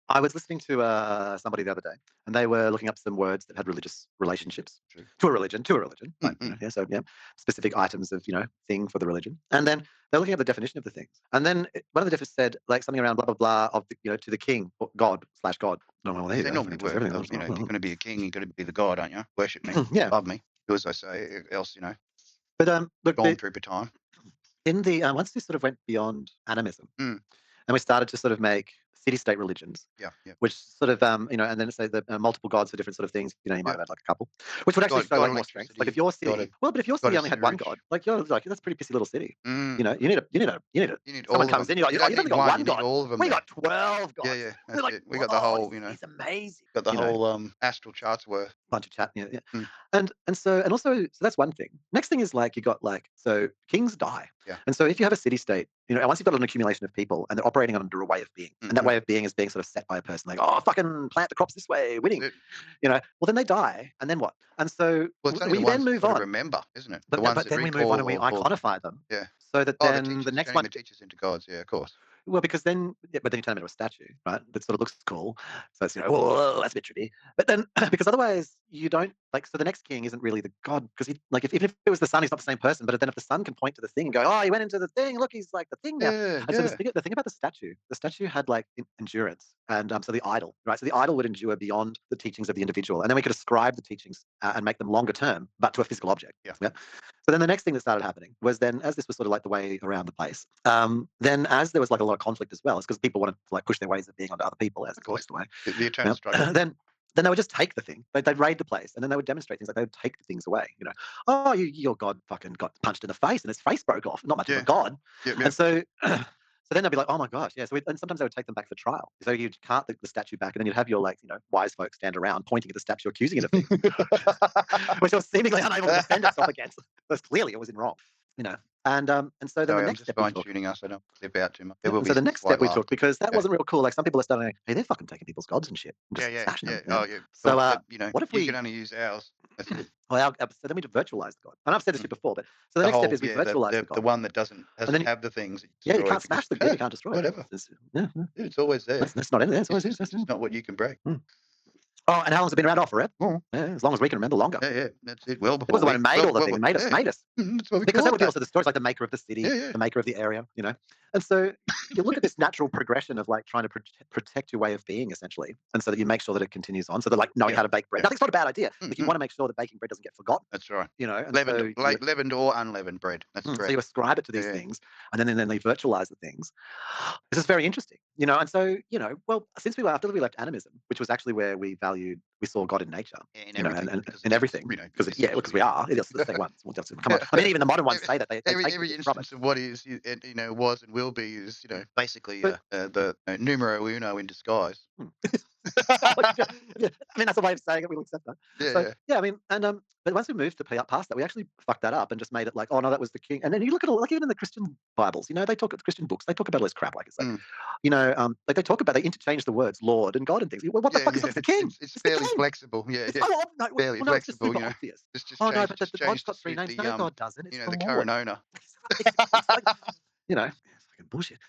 I was listening to somebody the other day, and they were looking up some words that had religious relationships True. to a religion, Mm, like mm. yeah, so yeah, specific items of thing for the religion, and then they're looking at the definition of the things, and then one of the definitions said like something around blah blah blah of the, to the king, or God slash God. No, well, there you They go. normally It does work. everything. If you're going to be a king, you've got to be the god, aren't you? Worship me, Yeah, love me, do as I say, else, but look, stormtrooper time. in the once this sort of went beyond animism, Mm, and we started to sort of make city-state religions, yeah, yeah. which sort of, and then say the multiple gods for different sort of things. You might Yeah. have had like a couple, which would actually show God like more strength. Like if electricity, your God, city, well, but if your God city only had one sewage. god, like you're like that's a pretty pissy little city. Mm, You you need someone all of comes them. in, you're like, You oh, don't you've only need got one, one you need god. all of them We there. got 12 Yeah, gods. yeah, And they're that's like, it. We got the whoa, whole, he's amazing. got the whole astral charts worth. Bunch of chat. Yeah, yeah. Mm, And also so that's one thing. Next thing is like you got like so kings die, yeah. and so if you have a city state, and once you've got an accumulation of people and they're operating under a way of being, and that Hmm. way of being is being sort of set by a person, like oh fucking plant the crops this way, That's winning, it. well then they die, and then what? And so Well, it's only the we then ones you've move got to on, remember, isn't it? The but ones but that then we move on and recall we or iconify them, yeah. so that Oh, the then the teachers next turning one. the teachers into gods. Yeah, of course. Well, because then, yeah, but then you turn them into a statue, right? That sort of looks cool. So it's, whoa, that's a bit trippy. But then, because otherwise you don't like. So the next king isn't really the god because he like if it was the sun, he's not the same person. But then if the sun can point to the thing and go, oh, he went into the thing. Look, he's like the thing now. Yeah, And so yeah. the thing about the statue had like endurance, and so the idol, right? So the idol would endure beyond the teachings of the individual, and then we could ascribe the teachings and make them longer term, but to a physical object. Yeah. Yeah. So then the next thing that started happening was then, as this was sort of like the way around the place, then as there was like a lot of conflict as well, it's because people wanted to like push their ways of being onto other people, as Of is always course. the way. The eternal Yeah. struggle. Then they would just take the thing. They'd raid the place, and then they would demonstrate things like they would take the things away. Oh, your god fucking got punched in the face, and his face broke off. Not much of a Yeah. god. Yep, And yep. so, so then they'd be like, oh my gosh, yeah. And sometimes they would take them back for trial. So you'd cart the statue back, and then you'd have your like wise folk stand around pointing at the statue, accusing it of things, which it was seemingly unable to defend itself against. Because clearly it was in wrong. You know. And so then the Sorry, I'm next just step we fine took. tuning us. I don't clip out too much. There Yeah, will and be so the some next step slight we took, laughter. because that Okay. wasn't real cool. Like some people are starting, hey, they're fucking taking people's gods and shit, and Yeah, just yeah, smashing yeah. them. Oh, yeah. So But what if you can we? only use ours. That's it. Well, so then we virtualize the god, and I've said this Mm. shit before, but so the The next step whole, is we yeah, virtualize the the god, one that and doesn't then have the things that you yeah, you destroyed can't because smash the yeah, you hey, can't destroy it. whatever. Yeah, yeah. Yeah, it's always there. That's not in there. That's It's always just is. it's just not what you can break. Oh, and how long's it been around? Oh, forever. Yeah, as long as we can remember, longer. Yeah, yeah. That's it. Well It was before the one we who made all the thing. It made us. yeah. Made us. That's why we Because call that's it what people that. say the stories, like the maker of the city, Yeah, yeah. the maker of the area. And so you look at this natural progression of like trying to protect your way of being, essentially, and so that you make sure that it continues on. So that like knowing Yeah. how to bake bread, Yeah. nothing's not a bad idea. Like you Mm-hmm. want to make sure that baking bread doesn't get forgotten, That's right. and so Leavened or unleavened bread. That's so you correct. ascribe it to Yeah, these yeah. things, and then they virtualize the things. This is very interesting, and so well, since after we left animism, which was actually where we saw God in nature, Yeah, in and, everything and because in it's everything, because yeah, because essentially we are. It's the same ones. Well, come on. I mean, even the modern ones every, say that they take the every bits from it. instance of what is was and will be is basically But the numero uno in disguise. Yeah, I mean, that's a way of saying it. We'll accept that. Yeah, So yeah, yeah, I mean, and but once we moved to past that, we actually fucked that up and just made it like, oh no, that was the king. And then you look at like even in the Christian Bibles, they talk at the Christian books, they talk about all this crap. Like it's like, mm. like they interchange the words Lord and God and things. Well, what the Yeah, fuck is yeah. that? It's the king. It's It's the fairly king. flexible. Yeah, It's yeah, so no, fairly no, it's just flexible. super obvious. Just Oh no, change but just the God's change to got three suit names. the No, God doesn't. It's the the Lord. current owner. It's fucking bullshit.